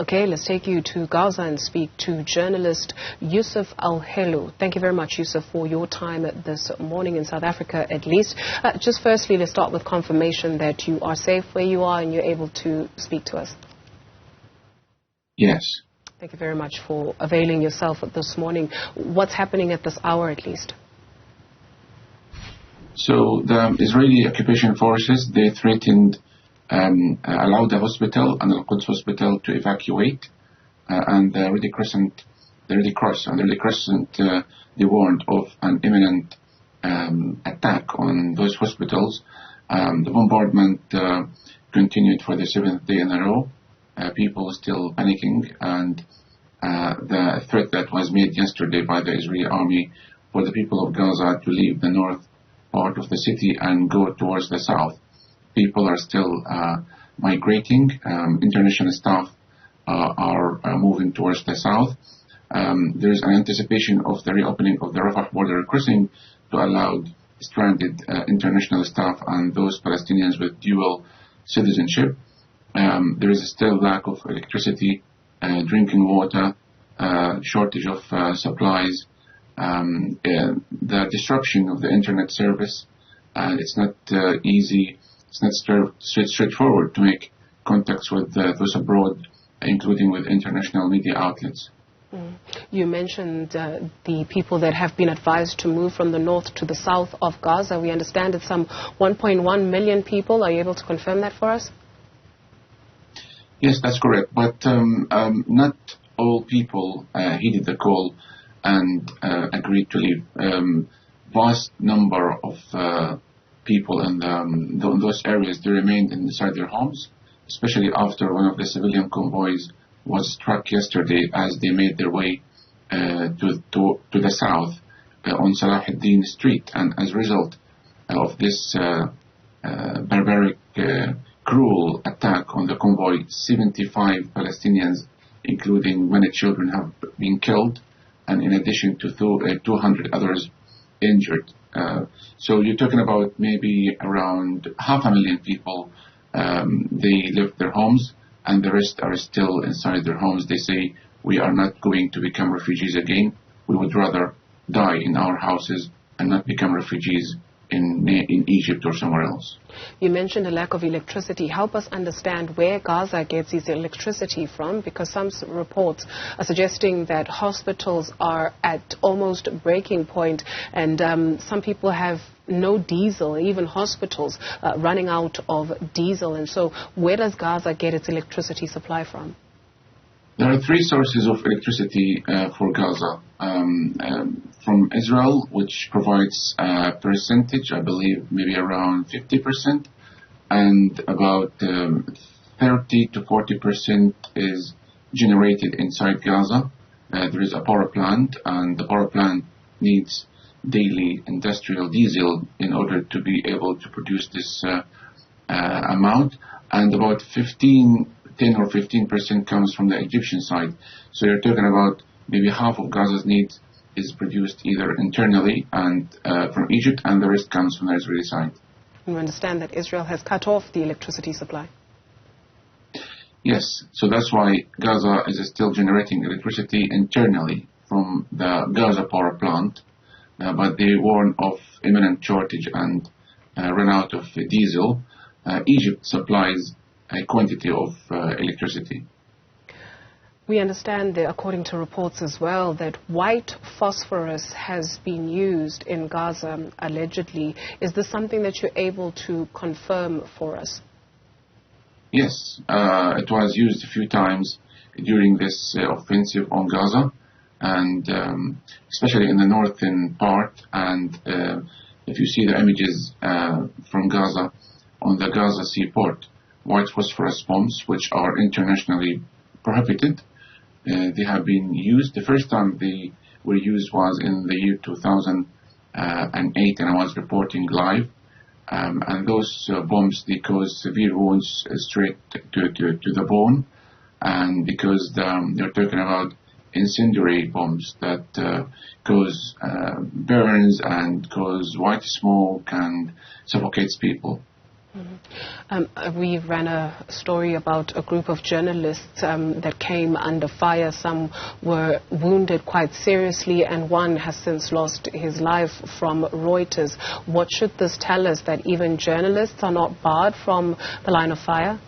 Okay, let's take you to Gaza and speak to journalist Yousef Alhelou. Thank you very much, Yousef, for your time this morning in South Africa, at least. Just firstly, let's start with confirmation that you are safe where you are and you're able to speak to us. Yes. Thank you very much for availing yourself this morning. What's happening at this hour, at least? So the Israeli occupation forces, they threatened, allowed the hospital and the Al-Quds hospital to evacuate, and the Red Cross, they warned of an imminent attack on those hospitals. The bombardment continued for the 7th day in a row. People are still panicking, and the threat that was made yesterday by the Israeli army for the people of Gaza to leave the north part of the city and go towards the south. People are still migrating. International staff are moving towards the south. There is an anticipation of the reopening of the Rafah border crossing to allow stranded international staff and those Palestinians with dual citizenship. There is still lack of electricity, drinking water, shortage of supplies. The disruption of the internet service, it's not easy, it's not straightforward to make contacts with those abroad, including with international media outlets. You mentioned the people that have been advised to move from the north to the south of Gaza. We understand it's some 1.1 million people. Are you able to confirm that for us? Yes, that's correct. But not all people heeded the call and agreed to leave. Vast number of people in those areas, they remained inside their homes, especially after one of the civilian convoys was struck yesterday as they made their way to the south on Salah ad-Din Street. And as a result of this barbaric, cruel attack on the convoy, 75 Palestinians, including many children, have been killed, and in addition to 200 others injured. So you're talking about maybe around 500,000 people. They left their homes, and the rest are still inside their homes. They say, we are not going to become refugees again. We would rather die in our houses and not become refugees in Egypt or somewhere else. You mentioned a lack of electricity. Help us understand where Gaza gets its electricity from, because some reports are suggesting that hospitals are at almost breaking point, and some people have no diesel, even hospitals running out of diesel. And so where does Gaza get its electricity supply from? There are three sources of electricity for Gaza. From Israel, which provides a percentage, I believe maybe around 50%, and about 30 to 40% is generated inside Gaza. There is a power plant, and the power plant needs daily industrial diesel in order to be able to produce this amount, and about 10 or 15% comes from the Egyptian side. So you're talking about maybe half of Gaza's needs is produced either internally and from Egypt, and the rest comes from the Israeli side. You understand that Israel has cut off the electricity supply? Yes, so that's why Gaza is still generating electricity internally from the Gaza power plant, but they warn of imminent shortage and run out of diesel. Egypt supplies a quantity of electricity. We understand that, according to reports as well, that white phosphorus has been used in Gaza, allegedly. Is this something that you're able to confirm for us? Yes, it was used a few times during this offensive on Gaza, and especially in the northern part. And if you see the images from Gaza, on the Gaza seaport, white phosphorus bombs, which are internationally prohibited, they have been used. The first time they were used was in the year 2008, and I was reporting live. And those bombs, they cause severe wounds straight to the bone. And because they're talking about incendiary bombs that cause burns and cause white smoke and suffocates people. We ran a story about a group of journalists that came under fire. Some were wounded quite seriously, and one has since lost his life from Reuters. What should this tell us, that even journalists are not barred from the line of fire?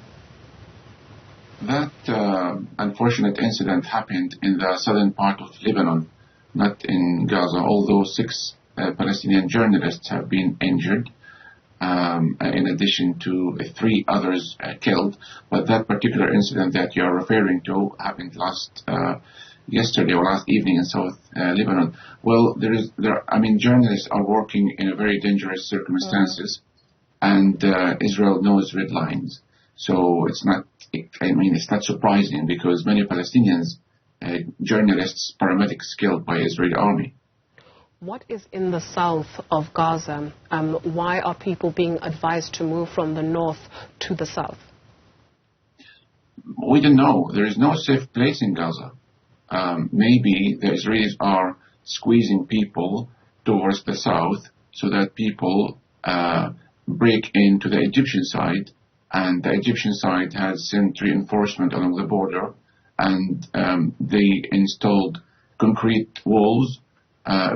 That unfortunate incident happened in the southern part of Lebanon, not in Gaza, although 6 Palestinian journalists have been injured, in addition to 3 others killed. But that particular incident that you are referring to happened yesterday or last evening in South Lebanon. Well, journalists are working in a very dangerous circumstances, and Israel knows red lines. So it's not surprising, because many Palestinians, journalists, paramedics killed by Israeli army. What is in the south of Gaza? Why are people being advised to move from the north to the south? We don't know. There is no safe place in Gaza. Maybe the Israelis are squeezing people towards the south so that people break into the Egyptian side, and the Egyptian side has sent reinforcement along the border, and they installed concrete walls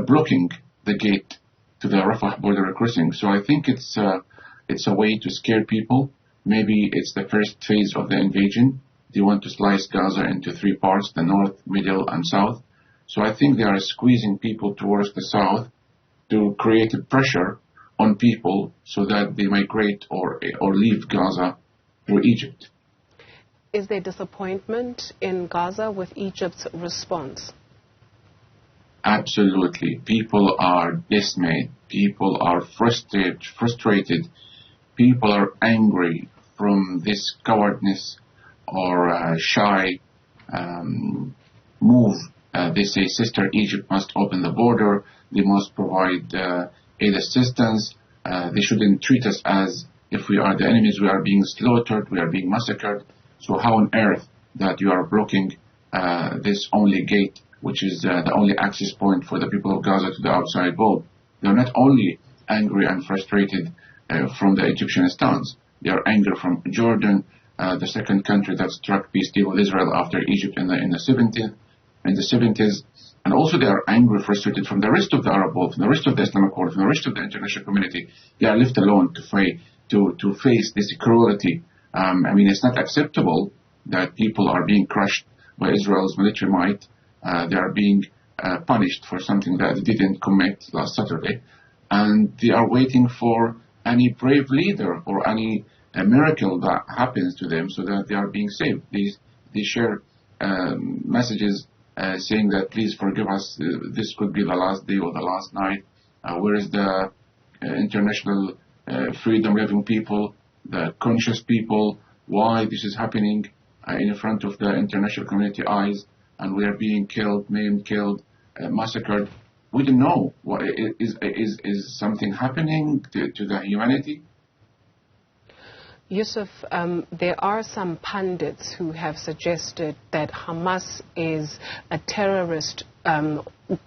blocking the gate to the Rafah border crossing. So I think it's a way to scare people. Maybe it's the first phase of the invasion. They want to slice Gaza into 3 parts, the north, middle, and south. So I think they are squeezing people towards the south to create a pressure on people so that they migrate or leave Gaza through Egypt. Is there disappointment in Gaza with Egypt's response? Absolutely. People are dismayed. People are frustrated. People are angry from this cowardness or shy move. They say, Sister Egypt must open the border. They must provide aid assistance. They shouldn't treat us as if we are the enemies. We are being slaughtered. We are being massacred. So how on earth that you are blocking this only gate, which is the only access point for the people of Gaza to the outside world? They are not only angry and frustrated from the Egyptian stance. They are angry from Jordan, the second country that struck peace deal with Israel after Egypt in the 70s. And also they are angry, frustrated from the rest of the Arab world, from the rest of the Islamic world, from the rest of the international community. They are left alone to face this cruelty. It's not acceptable that people are being crushed by Israel's military might. They are being punished for something that they didn't commit last Saturday. And they are waiting for any brave leader or any miracle that happens to them so that they are being saved. They share messages saying that, please forgive us, this could be the last day or the last night. Where is the international freedom-loving people, the conscious people? Why this is happening in front of the international community eyes, and we are being killed, maimed, massacred? We don't know. What is something happening to the humanity? Yousef, there are some pundits who have suggested that Hamas is a terrorist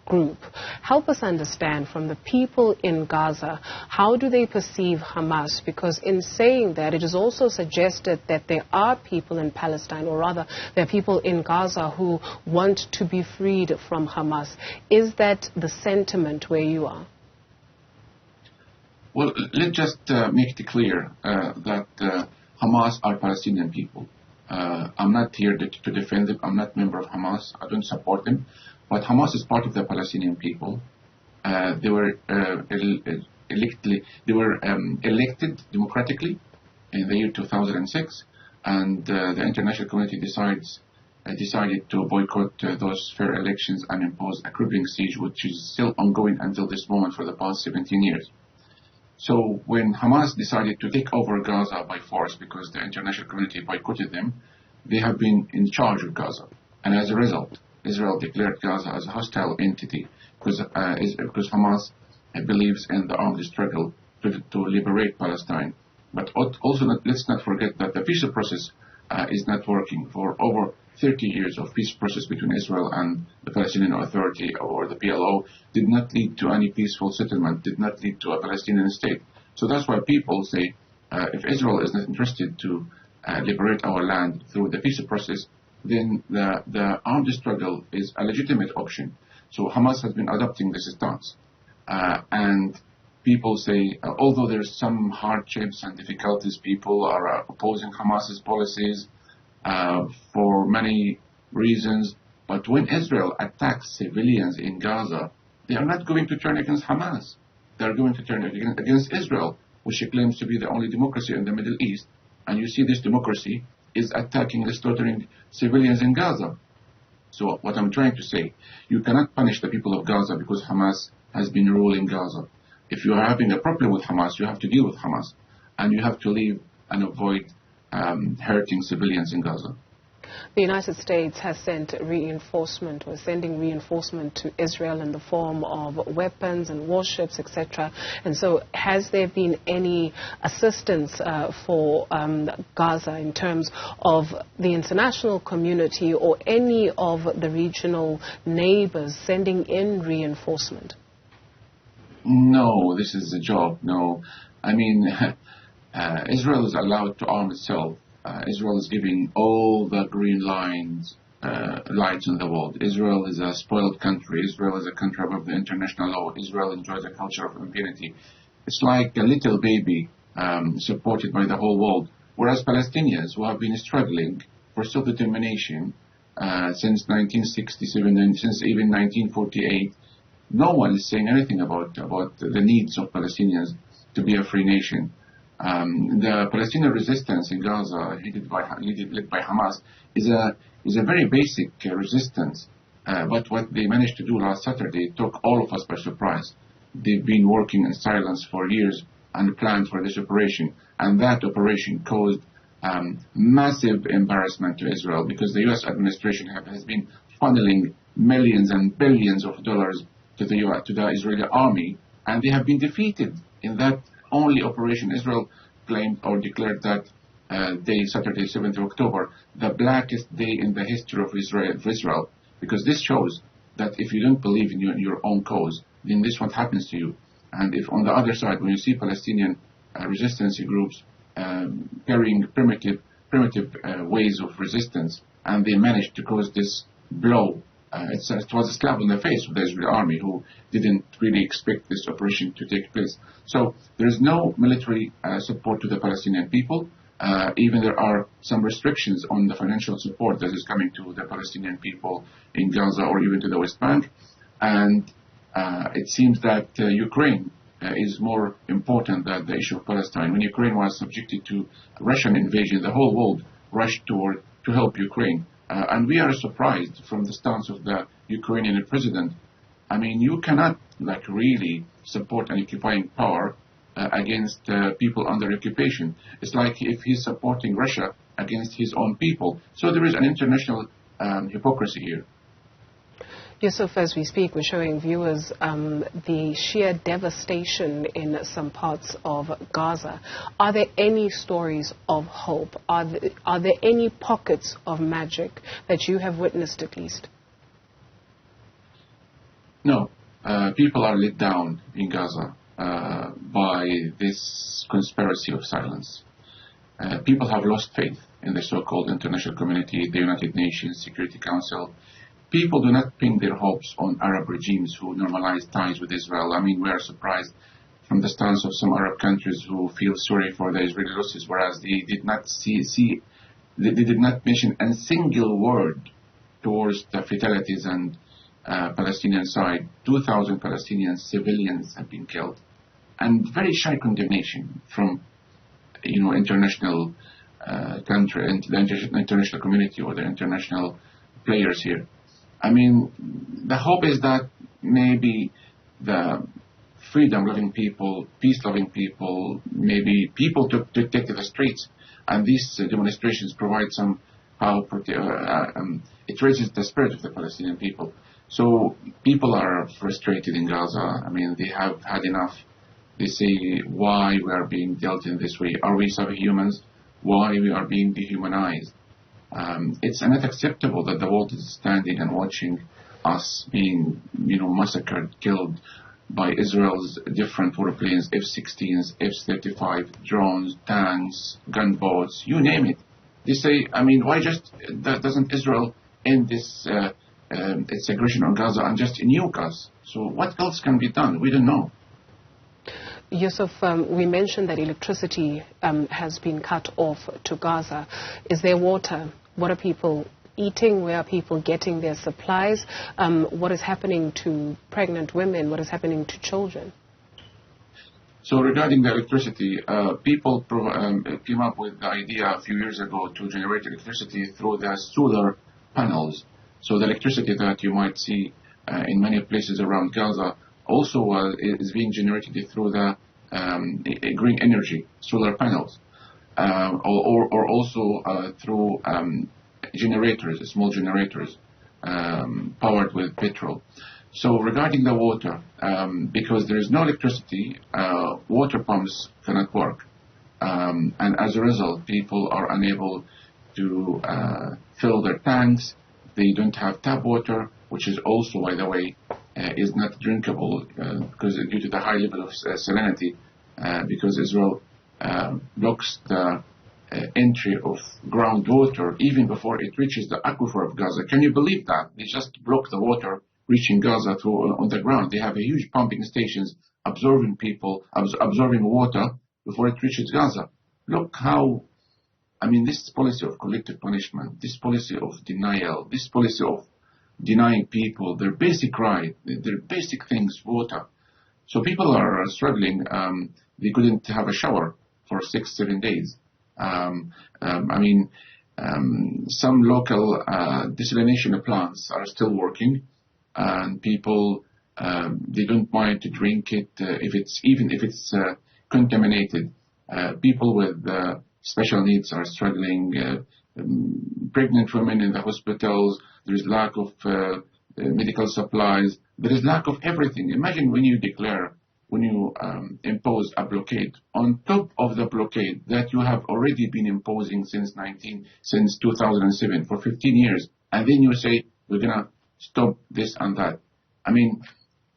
group. Help us understand, from the people in Gaza, how do they perceive Hamas? Because in saying that, it is also suggested that there are people in Palestine, or rather, there are people in Gaza who want to be freed from Hamas. Is that the sentiment where you are? Well, let's just make it clear that Hamas are Palestinian people. I'm not here to defend them. I'm not a member of Hamas. I don't support them. But Hamas is part of the Palestinian people. They were elected democratically in the year 2006, and the international community decided to boycott those fair elections and impose a crippling siege, which is still ongoing until this moment for the past 17 years. So when Hamas decided to take over Gaza by force because the international community boycotted them, they have been in charge of Gaza. And as a result, Israel declared Gaza as a hostile entity because Hamas believes in the armed struggle to liberate Palestine. But also, let's not forget that the peace process is not working. For over 30 years of peace process between Israel and the Palestinian Authority, or the PLO, did not lead to any peaceful settlement, did not lead to a Palestinian state. So that's why people say If Israel is not interested to liberate our land through the peace process, then the armed struggle is a legitimate option. So Hamas has been adopting this stance. And people say, although there's some hardships and difficulties, people are opposing Hamas's policies for many reasons. But when Israel attacks civilians in Gaza, they are not going to turn against Hamas. They are going to turn against Israel, which claims to be the only democracy in the Middle East. And you see this democracy is attacking and slaughtering civilians in Gaza. So what I'm trying to say, you cannot punish the people of Gaza because Hamas has been ruling Gaza. If you are having a problem with Hamas, you have to deal with Hamas. And you have to leave and avoid hurting civilians in Gaza. The United States has sent reinforcement, or sending reinforcement to Israel in the form of weapons and warships, etc. And so has there been any assistance for Gaza in terms of the international community or any of the regional neighbors sending in reinforcement? No, this is a joke. No. I mean, Israel is allowed to arm itself. Israel is giving all the green lights in the world. Israel is a spoiled country. Israel is a country above the international law. Israel enjoys a culture of impunity. It's like a little baby supported by the whole world. Whereas Palestinians, who have been struggling for self-determination since 1967 and since even 1948, no one is saying anything about the needs of Palestinians to be a free nation. The Palestinian resistance in Gaza, led by Hamas, is a very basic resistance. But what they managed to do last Saturday took all of us by surprise. They've been working in silence for years and planned for this operation, and that operation caused massive embarrassment to Israel because the U.S. administration has been funneling millions and billions of dollars to the Israeli army, and they have been defeated in that only operation. Israel claimed or declared that day, Saturday, 7th of October, the blackest day in the history of Israel, because this shows that if you don't believe in your own cause, then this what happens to you. And if on the other side, when you see Palestinian resistance groups carrying primitive ways of resistance, and they managed to cause this blow, it was a slap in the face of the Israeli army, who didn't really expect this operation to take place. So there is no military support to the Palestinian people. Even there are some restrictions on the financial support that is coming to the Palestinian people in Gaza or even to the West Bank. And it seems that Ukraine is more important than the issue of Palestine. When Ukraine was subjected to Russian invasion, the whole world rushed to help Ukraine. And we are surprised from the stance of the Ukrainian president. I mean, you cannot really support an occupying power against people under occupation. It's like if he's supporting Russia against his own people. So there is an international hypocrisy here. Yousef, as we speak, we're showing viewers the sheer devastation in some parts of Gaza. Are there any stories of hope? Are there any pockets of magic that you have witnessed at least? No. People are let down in Gaza by this conspiracy of silence. People have lost faith in the so-called international community, the United Nations Security Council. People do not pin their hopes on Arab regimes who normalize ties with Israel. I mean, we are surprised from the stance of some Arab countries who feel sorry for the Israeli losses, whereas they did not they did not mention a single word towards the fatalities and Palestinian side. 2,000 Palestinian civilians have been killed, and very shy condemnation from international country and the international community or the international players here. I mean, the hope is that maybe the freedom-loving people, peace-loving people, maybe people to take to the streets, and these demonstrations provide somehow, it raises the spirit of the Palestinian people. So people are frustrated in Gaza. I mean, they have had enough. They say, why we are being dealt in this way? Are we subhumans? Why we are being dehumanized? It's not acceptable that the world is standing and watching us being, massacred, killed, by Israel's different warplanes, F-16s, F-35, drones, tanks, gunboats, you name it. They say, I mean, why just doesn't Israel end this its aggression on Gaza and just nuke us? So what else can be done? We don't know. Yousef, we mentioned that electricity has been cut off to Gaza. Is there water? What are people eating? Where are people getting their supplies? What is happening to pregnant women? What is happening to children? So regarding the electricity, people came up with the idea a few years ago to generate electricity through the solar panels. So the electricity that you might see in many places around Gaza also is being generated through the green energy, solar panels, or also through generators, small generators, powered with petrol. So regarding the water, because there is no electricity, water pumps cannot work. And as a result, people are unable to fill their tanks. They don't have tap water, which is also, by the way, is not drinkable because due to the high level of salinity, because Israel blocks the entry of groundwater even before it reaches the aquifer of Gaza. Can you believe that? They just block the water reaching Gaza on the ground. They have a huge pumping stations absorbing water before it reaches Gaza. Look how, I mean, this policy of collective punishment, this policy of denial, this policy of denying people their basic right, their basic things, water. So people are struggling. They couldn't have a shower for 6-7 days. Some local desalination plants are still working, and people they don't mind to drink it even if it's contaminated. People with special needs are struggling. Pregnant women in the hospitals. There is lack of medical supplies. There is lack of everything. Imagine when you impose a blockade on top of the blockade that you have already been imposing since 2007 for 15 years, and then you say we're gonna stop this and that. I mean,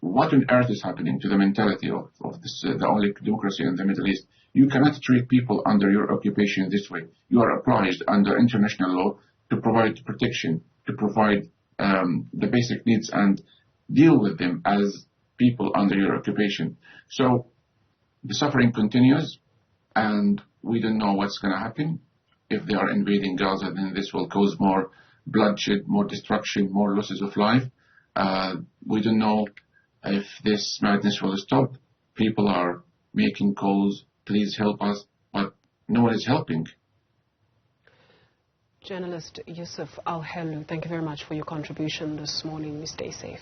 what on earth is happening to the mentality of this, the only democracy in the Middle East? You cannot treat people under your occupation this way. You are obliged under international law to provide protection, to provide the basic needs and deal with them as people under your occupation. So the suffering continues, and we don't know what's going to happen. If they are invading Gaza, then this will cause more bloodshed, more destruction, more losses of life. We don't know if this madness will stop. People are making calls, please help us, but no one is helping. Journalist Yousef Alhelou, thank you very much for your contribution this morning. Stay safe.